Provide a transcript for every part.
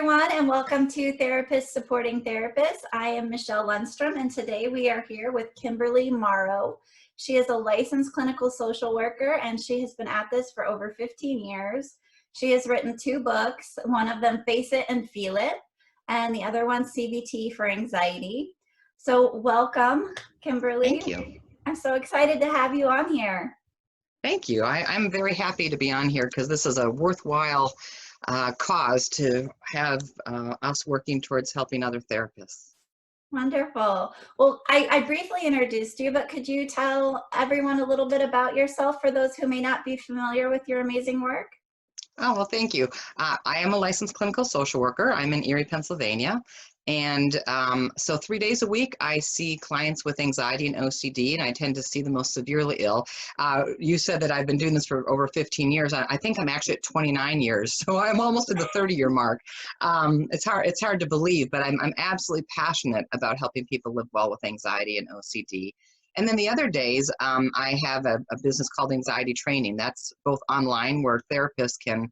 everyone, and welcome to Therapists Supporting Therapists. I am Michele Lundstrom, and today we are here with Kimberly Morrow. She is a licensed clinical social worker, and she has been at this for over 15 years. She has written 2 books, one of them, Face It and Feel It, and the other one, CBT for Anxiety. So welcome, Kimberly. Thank you. I'm so excited to have you on here. Thank you. I'm very happy to be on here because this is a worthwhile cause to have us working towards helping other therapists. Wonderful. Well, I briefly introduced you, but could you tell everyone a little bit about yourself for those who may not be familiar with your amazing work? Oh, well, thank you. I am a licensed clinical social worker. I'm in Erie, Pennsylvania. And so 3 days a week, I see clients with anxiety and OCD, and I tend to see the most severely ill. You said that I've been doing this for over 15 years. I think I'm actually at 29 years, so I'm almost at the 30-year mark. It's hard to believe, but I'm absolutely passionate about helping people live well with anxiety and OCD. And then the other days, I have a business called Anxiety Training. That's both online, where therapists can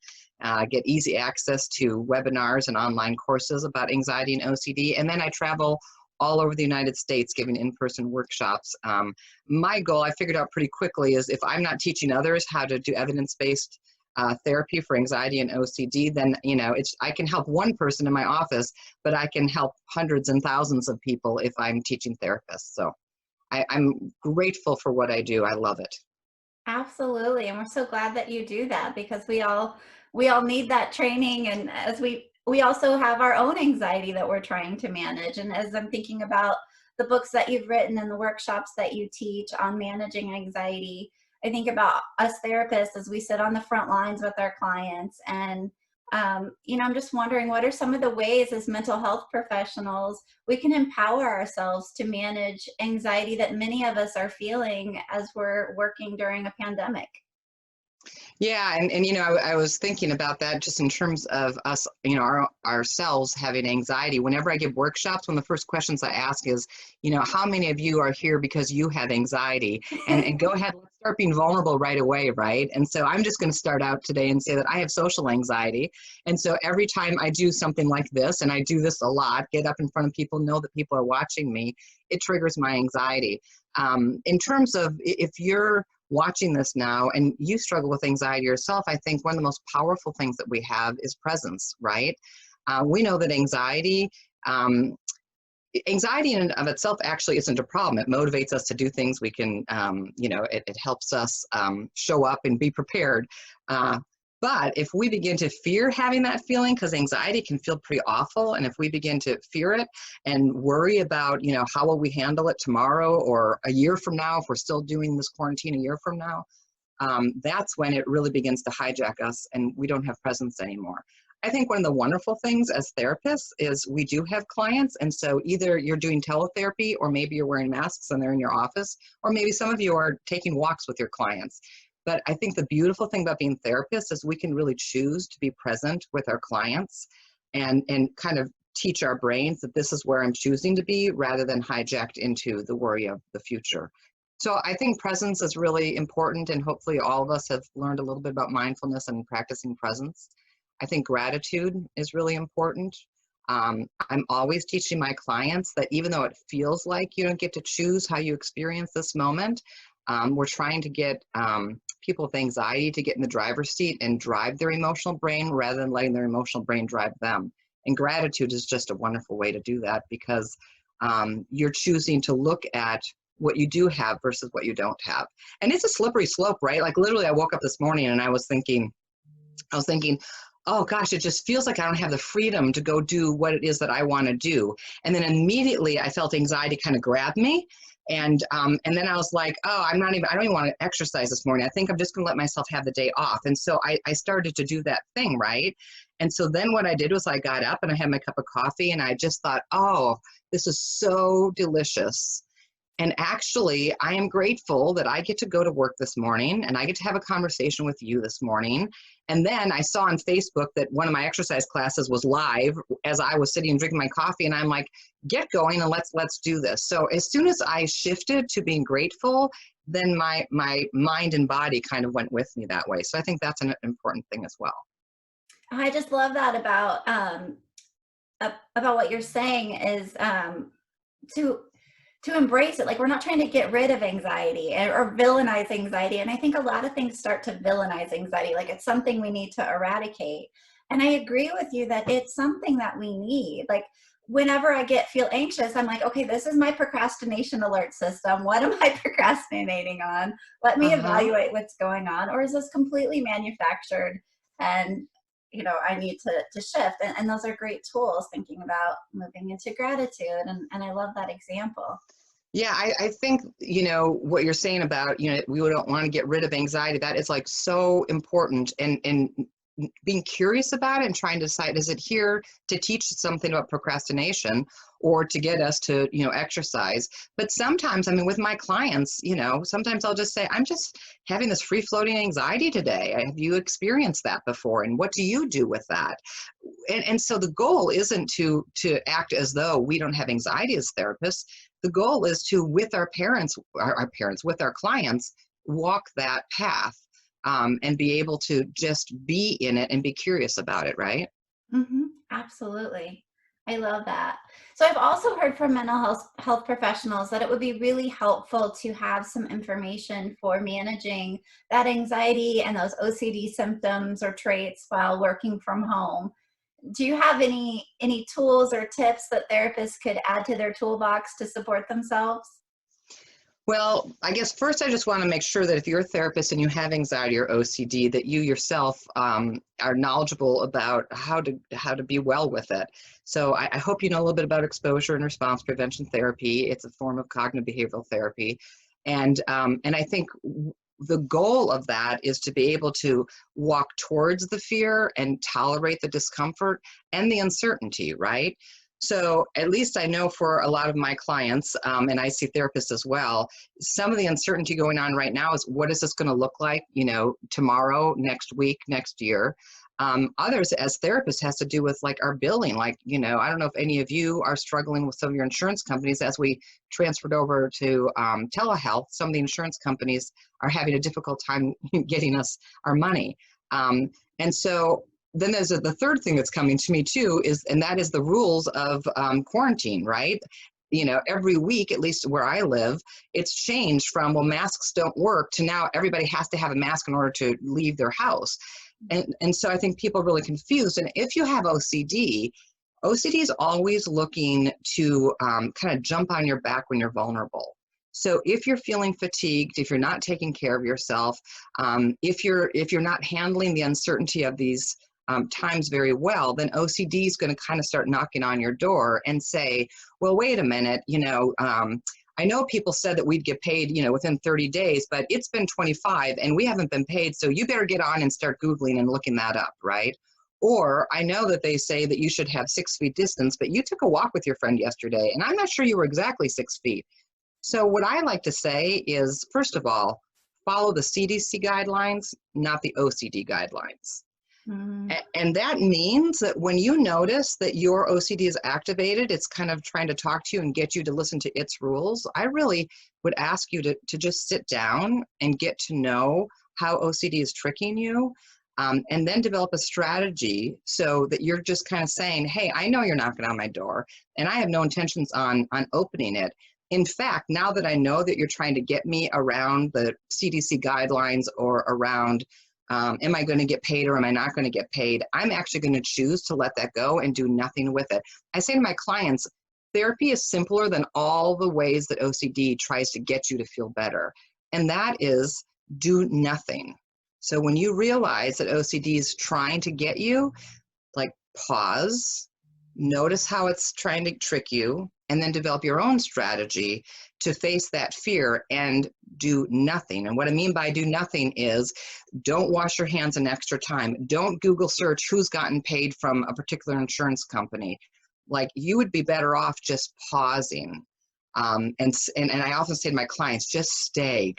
get easy access to webinars and online courses about anxiety and OCD. And then I travel all over the United States giving in-person workshops. My goal, I figured out pretty quickly, is if I'm not teaching others how to do evidence-based therapy for anxiety and OCD, then I can help one person in my office, but I can help hundreds and thousands of people if I'm teaching therapists. So I'm grateful for what I do. I love it. Absolutely, and we're so glad that you do that because we all need that training, and as we also have our own anxiety that we're trying to manage. And as I'm thinking about the books that you've written and the workshops that you teach on managing anxiety, I think about us therapists as we sit on the front lines with our clients. And I'm just wondering, what are some of the ways as mental health professionals we can empower ourselves to manage anxiety that many of us are feeling as we're working during a pandemic? Yeah, and I was thinking about that just in terms of us, ourselves having anxiety. Whenever I give workshops, one of the first questions I ask is, how many of you are here because you have anxiety? And go ahead, let's start being vulnerable right away, right? And so I'm just going to start out today and say that I have social anxiety. And so every time I do something like this, and I do this a lot, get up in front of people, know that people are watching me, it triggers my anxiety. In terms of if you're watching this now and you struggle with anxiety yourself, I think one of the most powerful things that we have is presence, right? We know that anxiety in and of itself actually isn't a problem. It motivates us to do things. We can, it helps us show up and be prepared. But if we begin to fear having that feeling, because anxiety can feel pretty awful, and if we begin to fear it and worry about, how will we handle it tomorrow or a year from now, if we're still doing this quarantine a year from now, that's when it really begins to hijack us and we don't have presence anymore. I think one of the wonderful things as therapists is we do have clients, and so either you're doing teletherapy or maybe you're wearing masks and they're in your office, or maybe some of you are taking walks with your clients. But I think the beautiful thing about being therapists is we can really choose to be present with our clients and kind of teach our brains that this is where I'm choosing to be rather than hijacked into the worry of the future. So I think presence is really important, and hopefully all of us have learned a little bit about mindfulness and practicing presence. I think gratitude is really important. I'm always teaching my clients that even though it feels like you don't get to choose how you experience this moment, we're trying to get people with anxiety to get in the driver's seat and drive their emotional brain rather than letting their emotional brain drive them. And gratitude is just a wonderful way to do that because you're choosing to look at what you do have versus what you don't have. And it's a slippery slope, right? Like literally I woke up this morning and I was thinking, oh gosh, it just feels like I don't have the freedom to go do what it is that I want to do. And then immediately I felt anxiety kind of grab me. And then I was like, oh, I don't even want to exercise this morning. I think I'm just going to let myself have the day off. And so I started to do that thing, right? And so then what I did was I got up and I had my cup of coffee and I just thought, oh, this is so delicious. And actually, I am grateful that I get to go to work this morning and I get to have a conversation with you this morning. And then I saw on Facebook that one of my exercise classes was live as I was sitting and drinking my coffee. And I'm like, get going and let's do this. So as soon as I shifted to being grateful, then my mind and body kind of went with me that way. So I think that's an important thing as well. I just love that about about what you're saying is to embrace it. Like, we're not trying to get rid of anxiety or villainize anxiety. And I think a lot of things start to villainize anxiety. Like, it's something we need to eradicate. And I agree with you that it's something that we need. Like, whenever I feel anxious, I'm like, okay, this is my procrastination alert system. What am I procrastinating on? Let me Uh-huh. evaluate what's going on. Or is this completely manufactured? And I need to shift. And those are great tools, thinking about moving into gratitude. And I love that example. Yeah, I think, what you're saying about, we don't want to get rid of anxiety. That is like so important. And being curious about it and trying to decide, is it here to teach something about procrastination or to get us to, exercise? But sometimes, I mean, with my clients, sometimes I'll just say, I'm just having this free floating anxiety today. Have you experienced that before? And what do you do with that? And so the goal isn't to act as though we don't have anxiety as therapists. The goal is to, with our parents, with our clients, walk that path, and be able to just be in it and be curious about it, right? Absolutely. I love that. So I've also heard from mental health professionals that it would be really helpful to have some information for managing that anxiety and those OCD symptoms or traits while working from home. Do you have any tools or tips that therapists could add to their toolbox to support themselves? Well, I guess first I just want to make sure that if you're a therapist and you have anxiety or OCD, that you yourself are knowledgeable about how to be well with it. So I hope you know a little bit about exposure and response prevention therapy. It's a form of cognitive behavioral therapy, and I think the goal of that is to be able to walk towards the fear and tolerate the discomfort and the uncertainty, right? So at least I know for a lot of my clients, and I see therapists as well, some of the uncertainty going on right now is, what is this going to look like, tomorrow, next week, next year? Others, as therapists, has to do with like our billing. Like, I don't know if any of you are struggling with some of your insurance companies. As we transferred over to telehealth, some of the insurance companies are having a difficult time getting us our money. And so then there's the third thing that's coming to me too, and that is the rules of quarantine, right? Every week, at least where I live, it's changed from, well, masks don't work, to now everybody has to have a mask in order to leave their house. And so I think people are really confused. And if you have OCD, OCD is always looking to kind of jump on your back when you're vulnerable. So if you're feeling fatigued, if you're not taking care of yourself, if you're not handling the uncertainty of these times very well, then OCD is going to kind of start knocking on your door and say, well, wait a minute, I know people said that we'd get paid, within 30 days, but it's been 25 and we haven't been paid. So you better get on and start Googling and looking that up, right? Or I know that they say that you should have 6 feet distance, but you took a walk with your friend yesterday and I'm not sure you were exactly 6 feet. So what I like to say is, first of all, follow the CDC guidelines, not the OCD guidelines. Mm, And that means that when you notice that your OCD is activated, it's kind of trying to talk to you and get you to listen to its rules. I really would ask you to just sit down and get to know how OCD is tricking you, and then develop a strategy so that you're just kind of saying, hey, I know you're knocking on my door and I have no intentions on opening it. In fact, now that I know that you're trying to get me around the CDC guidelines or around am I going to get paid or am I not going to get paid, I'm actually going to choose to let that go and do nothing with it. I say to my clients, therapy is simpler than all the ways that OCD tries to get you to feel better. And that is, do nothing. So when you realize that OCD is trying to get you, like, pause, notice how it's trying to trick you, and then develop your own strategy to face that fear and do nothing. And what I mean by do nothing is, don't wash your hands an extra time. Don't Google search who's gotten paid from a particular insurance company. Like, you would be better off just pausing. And I often say to my clients, just stay.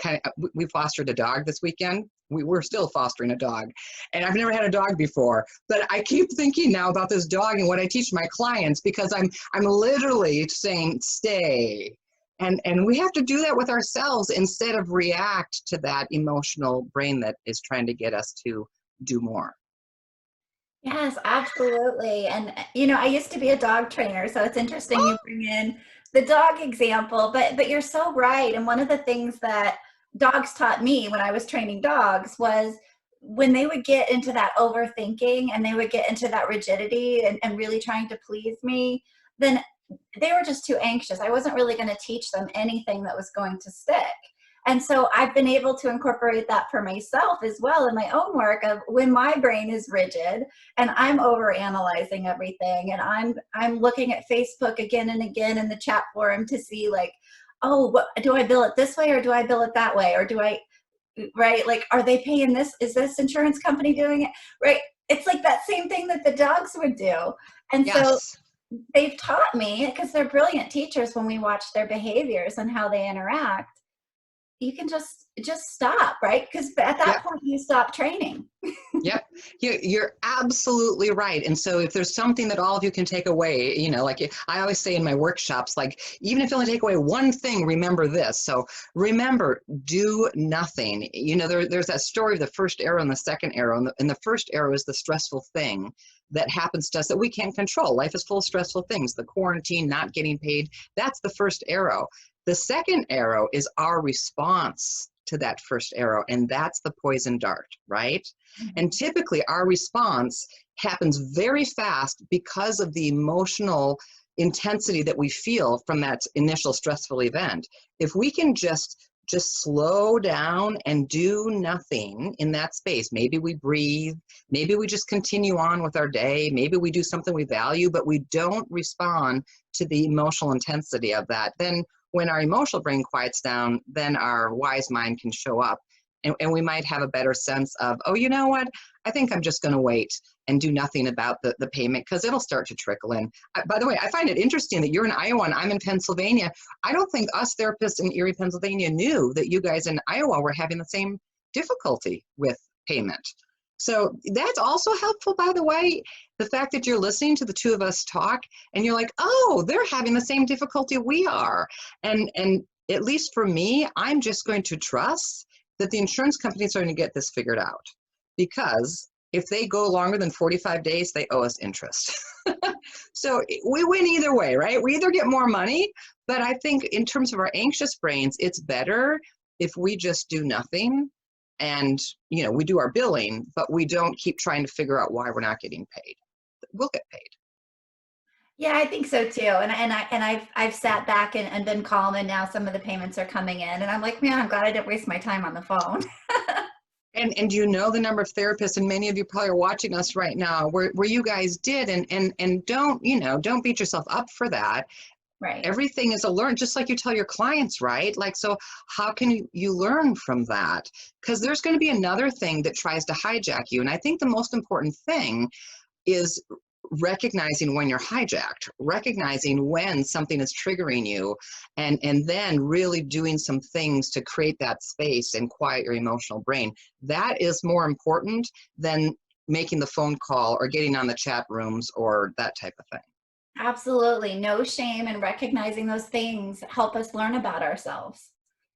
We fostered a dog this weekend. We're still fostering a dog, and I've never had a dog before. But I keep thinking now about this dog and what I teach my clients, because I'm literally saying stay, and we have to do that with ourselves instead of react to that emotional brain that is trying to get us to do more. Yes, absolutely. And I used to be a dog trainer, so it's interesting you bring in the dog example, but you're so right. And one of the things that dogs taught me when I was training dogs was when they would get into that overthinking and they would get into that rigidity and really trying to please me, then they were just too anxious. I wasn't really going to teach them anything that was going to stick. And so I've been able to incorporate that for myself as well in my own work of when my brain is rigid and I'm over analyzing everything and I'm looking at Facebook again and again in the chat forum to see like, oh, what do I bill it this way or do I bill it that way? Or do I, right? Like, are they paying this? Is this insurance company doing it? Right? It's like that same thing that the dogs would do. And so Yes. they've taught me, because they're brilliant teachers when we watch their behaviors and how they interact, you can just stop, right? Because at that Yep. point you stop training. Yep, you're absolutely right. And so if there's something that all of you can take away, like I always say in my workshops, like even if you only take away one thing, remember this. So remember, do nothing. There's that story of the first arrow and the second arrow. And the first arrow is the stressful thing that happens to us that we can't control. Life is full of stressful things. The quarantine, not getting paid, that's the first arrow. The second arrow is our response to that first arrow, and that's the poison dart, right? And typically our response happens very fast because of the emotional intensity that we feel from that initial stressful event. If we can just slow down and do nothing in that space, maybe we breathe, maybe we just continue on with our day, maybe we do something we value, but we don't respond to the emotional intensity of that, then when our emotional brain quiets down, then our wise mind can show up. And we might have a better sense of, oh, you know what? I think I'm just going to wait and do nothing about the payment because it'll start to trickle in. By the way, I find it interesting that you're in Iowa and I'm in Pennsylvania. I don't think us therapists in Erie, Pennsylvania knew that you guys in Iowa were having the same difficulty with payment. So that's also helpful, by the way, the fact that you're listening to the two of us talk and you're like, oh, they're having the same difficulty we are. And at least for me, I'm just going to trust that the insurance companies are going to get this figured out, because if they go longer than 45 days, they owe us interest. So we win either way, right? We either get more money, but I think in terms of our anxious brains, it's better if we just do nothing and, we do our billing, but we don't keep trying to figure out why we're not getting paid. We'll get paid. Yeah, I think so too. And I've sat back and been calm, and now some of the payments are coming in, and I'm like, man, I'm glad I didn't waste my time on the phone. And the number of therapists, and many of you probably are watching us right now, where you guys did, and don't beat yourself up for that. Right. Everything is a learn, just like you tell your clients, right? Like, so how can you learn from that? Because there's going to be another thing that tries to hijack you. And I think the most important thing is recognizing when you're hijacked, recognizing when something is triggering you, and then really doing some things to create that space and quiet your emotional brain. That is more important than making the phone call or getting on the chat rooms or that type of thing. Absolutely. No shame in recognizing those things help us learn about ourselves.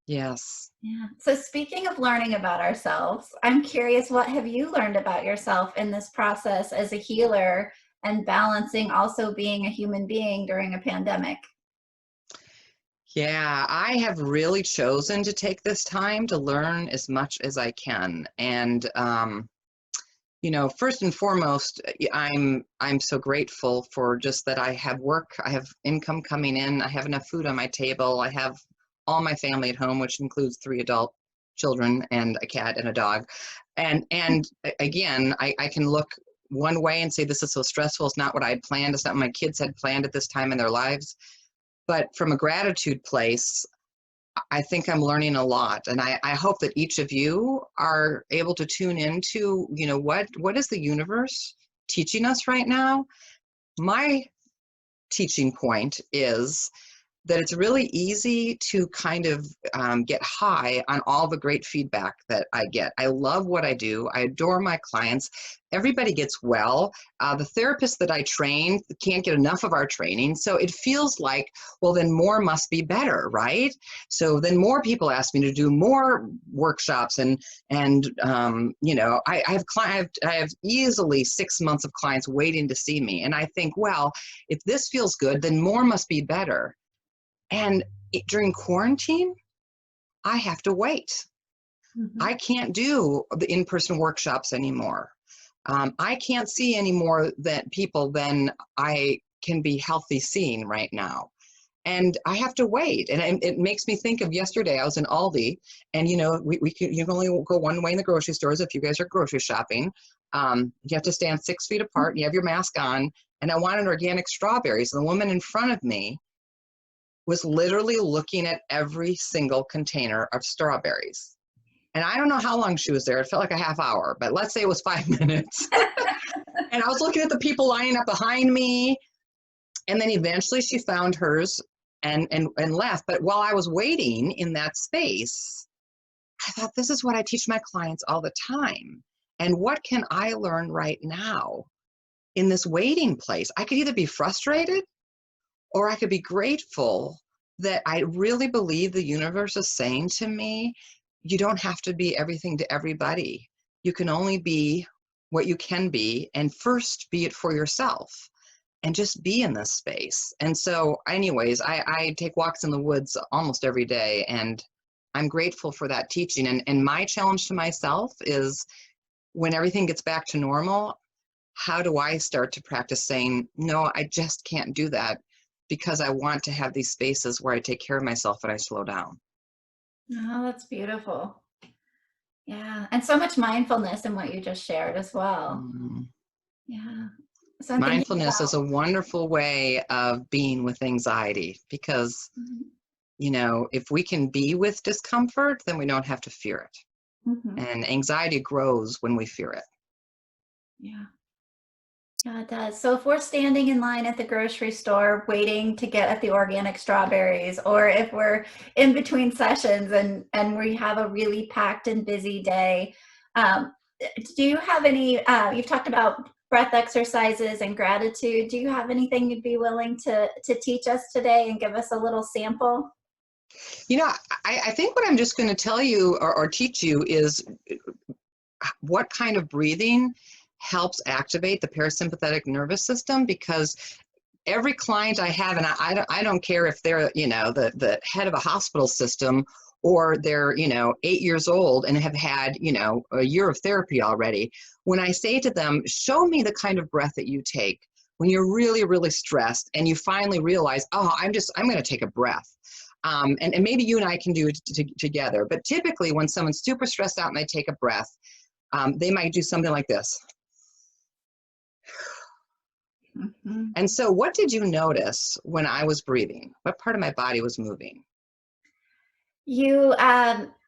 Yes. Yeah. So speaking of learning about ourselves, I'm curious, what have you learned about yourself in this process as a healer and balancing also being a human being during a pandemic? Yeah, I have really chosen to take this time to learn as much as I can. And first and foremost, I'm so grateful for just that I have work, I have income coming in, I have enough food on my table, I have all my family at home, which includes 3 adult children and a cat and a dog. And again, I can look one way and say, this is so stressful, it's not what I had planned, it's not what my kids had planned at this time in their lives. But from a gratitude place, I think I'm learning a lot, and I hope that each of you are able to tune into, what is the universe teaching us right now? My teaching point is that it's really easy to kind of get high on all the great feedback that I get. I love what I do. I adore my clients. Everybody gets well. The therapists that I train can't get enough of our training. So it feels like, well, then more must be better, right? So then more people ask me to do more workshops, and you know, I have easily 6 months of clients waiting to see me. And I think, well, if this feels good, then more must be better. And during quarantine, I have to wait. I can't do the in-person workshops anymore. I can't see any more that people than I can be healthy seeing right now. And I have to wait. And it makes me think of yesterday. I was in Aldi, and you know, you can only go one way in the grocery stores if you guys are grocery shopping. You have to stand 6 feet apart, and you have your mask on. And I wanted organic strawberries. And the woman in front of me was literally looking at every single container of strawberries. And I don't know how long she was there. It felt like a half hour, but let's say it was 5 minutes. And I was looking at the people lining up behind me. And then eventually she found hers and left. But while I was waiting in that space, I thought, this is what I teach my clients all the time. And what can I learn right now in this waiting place? I could either be frustrated, or I could be grateful that I really believe the universe is saying to me, you don't have to be everything to everybody. You can only be what you can be, and first be it for yourself, and just be in this space. And so anyways, I take walks in the woods almost every day, and I'm grateful for that teaching. And my challenge to myself is, when everything gets back to normal, how do I start to practice saying, no, I just can't do that, because I want to have these spaces where I take care of myself and I slow down. Oh, that's beautiful. Yeah. And so much mindfulness in what you just shared as well. Mm. Yeah. So I'm thinking Mindfulness is a wonderful way of being with anxiety, because, about, you know, if we can be with discomfort, then we don't have to fear it. And anxiety grows when we fear it. yeah. Yeah, it does. So if we're standing in line at the grocery store waiting to get at the organic strawberries, or if we're in between sessions and we have a really packed and busy day, um, do you have any, you've talked about breath exercises and gratitude. Do you have anything you'd be willing to teach us today and give us a little sample? You know, I think what I'm just going to tell you or teach you is what kind of breathing helps activate the parasympathetic nervous system, because every client I have, and I don't care if they're, you know, the head of a hospital system, or they're, you know, 8 years old and have had, you know, a year of therapy already. When I say to them, show me the kind of breath that you take when you're really, really stressed, and you finally realize, oh, I'm going to take a breath. And maybe you and I can do it together. But typically when someone's super stressed out and they take a breath, they might do something like this. And so what did you notice when I was breathing? What part of my body was moving? You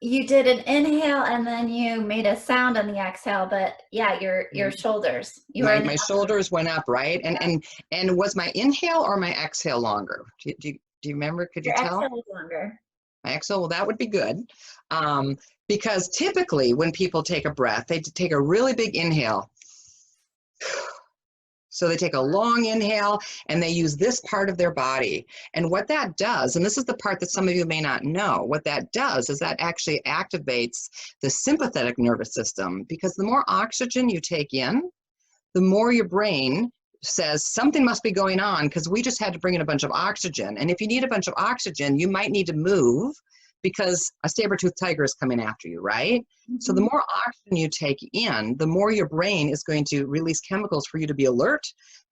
did an inhale and then you made a sound on the exhale, but yeah, your shoulders. My shoulders went up, right? And was my inhale or my exhale longer? Do you remember? Could you Your tell? exhale was longer. My exhale, well, that would be good. Because typically when people take a breath, they take a really big inhale. So they take a long inhale and they use this part of their body. And what that does, and this is the part that some of you may not know, what that does is that actually activates the sympathetic nervous system, because the more oxygen you take in, the more your brain says something must be going on, because we just had to bring in a bunch of oxygen. And if you need a bunch of oxygen, you might need to move, because a saber-toothed tiger is coming after you, right? So the more oxygen you take in, the more your brain is going to release chemicals for you to be alert,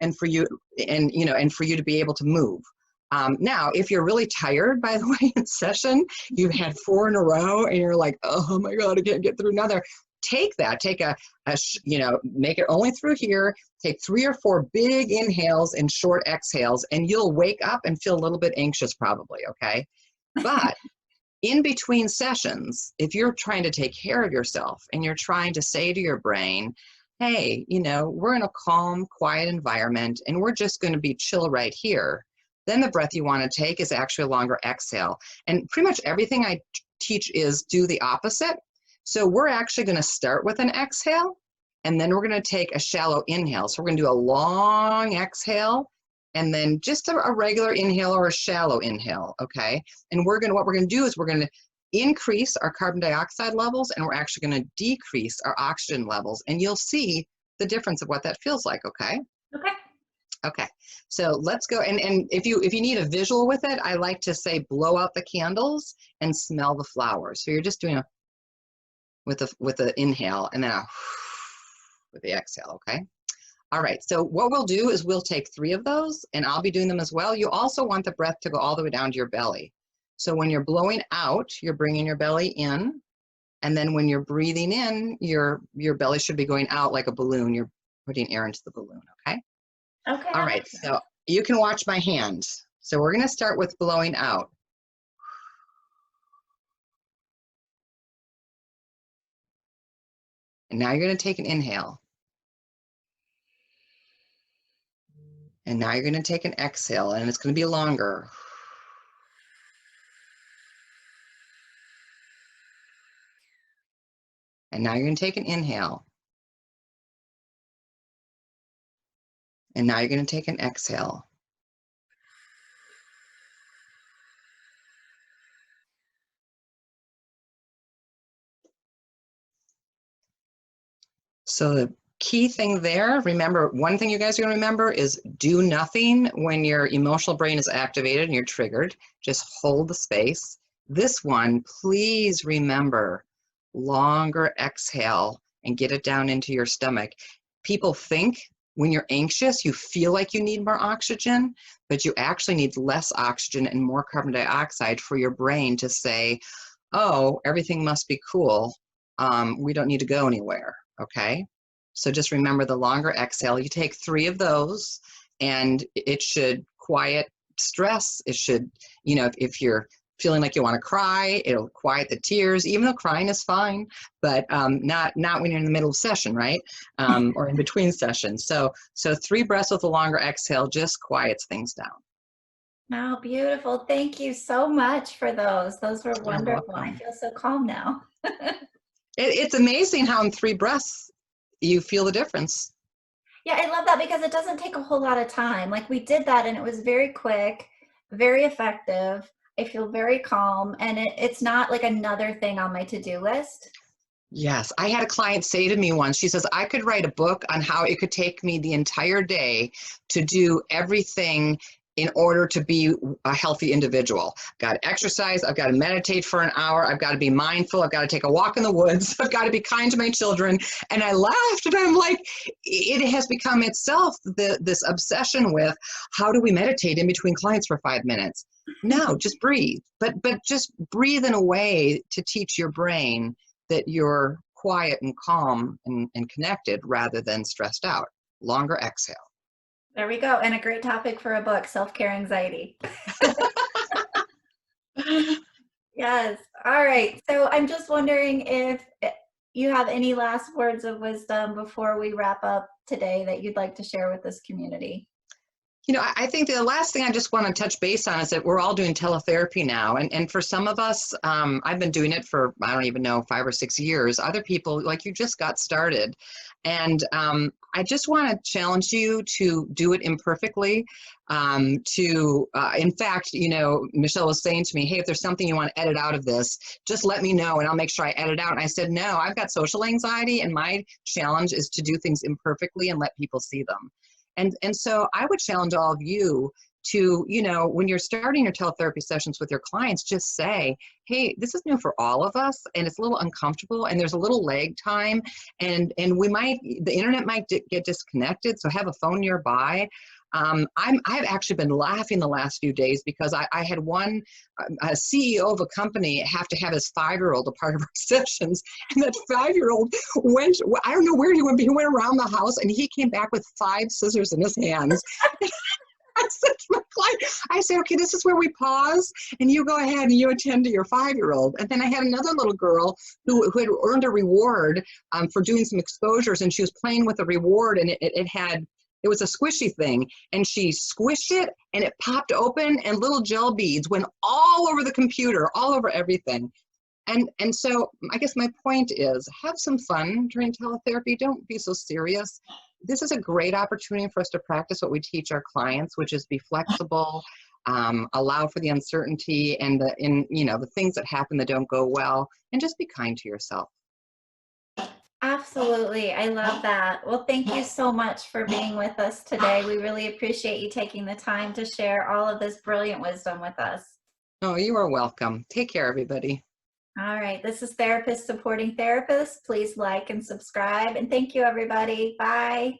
and for you, and you know, and for you to be able to move. Now, if you're really tired, by the way, in session, you've had 4 in a row, and you're like, oh my God, I can't get through another. Take that, you know, make it only through here. Take 3 or 4 big inhales and short exhales, and you'll wake up and feel a little bit anxious probably, okay? But in between sessions, if you're trying to take care of yourself and you're trying to say to your brain, hey, you know, we're in a calm, quiet environment and we're just going to be chill right here. Then the breath you want to take is actually a longer exhale. And pretty much everything I teach is do the opposite. So we're actually going to start with an exhale, and then we're going to take a shallow inhale. So we're going to do a long exhale, and then just a regular inhale or a shallow inhale, okay? And what we're going to do is we're going to increase our carbon dioxide levels, and we're actually going to decrease our oxygen levels, and you'll see the difference of what that feels like, okay? Okay. Okay, so let's go, and if you need a visual with it, I like to say blow out the candles and smell the flowers. So you're just doing a with the inhale, and then a with the exhale, okay? All right, so what we'll do is we'll take 3 of those, and I'll be doing them as well. You also want the breath to go all the way down to your belly. So when you're blowing out, you're bringing your belly in, and then when you're breathing in, your belly should be going out like a balloon. You're putting air into the balloon, okay? Okay. All right, so you can watch my hand. So we're gonna start with blowing out. And now you're gonna take an inhale. And now you're gonna take an exhale, and it's gonna be longer. And now you're gonna take an inhale. And now you're gonna take an exhale. So the key thing there, remember, one thing you guys are gonna remember is do nothing when your emotional brain is activated and you're triggered. Just hold the space. This one, please remember, longer exhale and get it down into your stomach. People think when you're anxious, you feel like you need more oxygen, but you actually need less oxygen and more carbon dioxide for your brain to say, oh, everything must be cool. We don't need to go anywhere. Okay, so just remember the longer exhale. You take 3 of those, and it should quiet stress. It should, you know, if you're feeling like you want to cry, it'll quiet the tears, even though crying is fine, but not when you're in the middle of session, right? Or in between sessions. So 3 breaths with a longer exhale just quiets things down. Oh, beautiful. Thank you so much for those. Those were You're wonderful. I welcome. feel so calm now. It's amazing how in 3 breaths you feel the difference. Yeah, I love that because it doesn't take a whole lot of time. Like we did that and it was very quick, very effective. I feel very calm, and it's not like another thing on my to-do list. Yes, I had a client say to me once, she says, I could write a book on how it could take me the entire day to do everything in order to be a healthy individual. I've got to exercise, I've got to meditate for an hour, I've got to be mindful, I've got to take a walk in the woods, I've got to be kind to my children. And I laughed, and I'm like, it has become itself this obsession with how do we meditate in between clients for 5 minutes? No, just breathe. But just breathe in a way to teach your brain that you're quiet and calm and connected rather than stressed out. Longer exhale. There we go. And a great topic for a book, self-care anxiety. Yes. All right. So I'm just wondering if you have any last words of wisdom before we wrap up today that you'd like to share with this community. You know, I think the last thing I just want to touch base on is that we're all doing teletherapy now. And for some of us, I've been doing it for, I don't even know, 5 or 6 years. Other people, like you just got started. And I just want to challenge you to do it imperfectly. In fact, you know, Michele was saying to me, hey, if there's something you want to edit out of this, just let me know and I'll make sure I edit out. And I said, no, I've got social anxiety, and my challenge is to do things imperfectly and let people see them. And so I would challenge all of you to, you know, when you're starting your teletherapy sessions with your clients, just say, hey, this is new for all of us, and it's a little uncomfortable, and there's a little lag time, and the internet might get disconnected, so have a phone nearby. I've actually been laughing the last few days because I had a CEO of a company have to have his 5-year-old a part of our sessions, and that 5-year-old went, I don't know where he went, but he went around the house and he came back with 5 scissors in his hands. I said to my client, I said, okay, this is where we pause, and you go ahead and you attend to your 5-year-old. And then I had another little girl who had earned a reward for doing some exposures, and she was playing with the reward, and it had It was a squishy thing, and she squished it, and it popped open, and little gel beads went all over the computer, all over everything. And so I guess my point is, have some fun during teletherapy. Don't be so serious. This is a great opportunity for us to practice what we teach our clients, which is be flexible, allow for the uncertainty and the things that happen that don't go well, and just be kind to yourself. Absolutely. I love that. Well, thank you so much for being with us today. We really appreciate you taking the time to share all of this brilliant wisdom with us. Oh, you are welcome. Take care, everybody. All right. This is Therapist Supporting Therapists. Please like and subscribe. And thank you, everybody. Bye.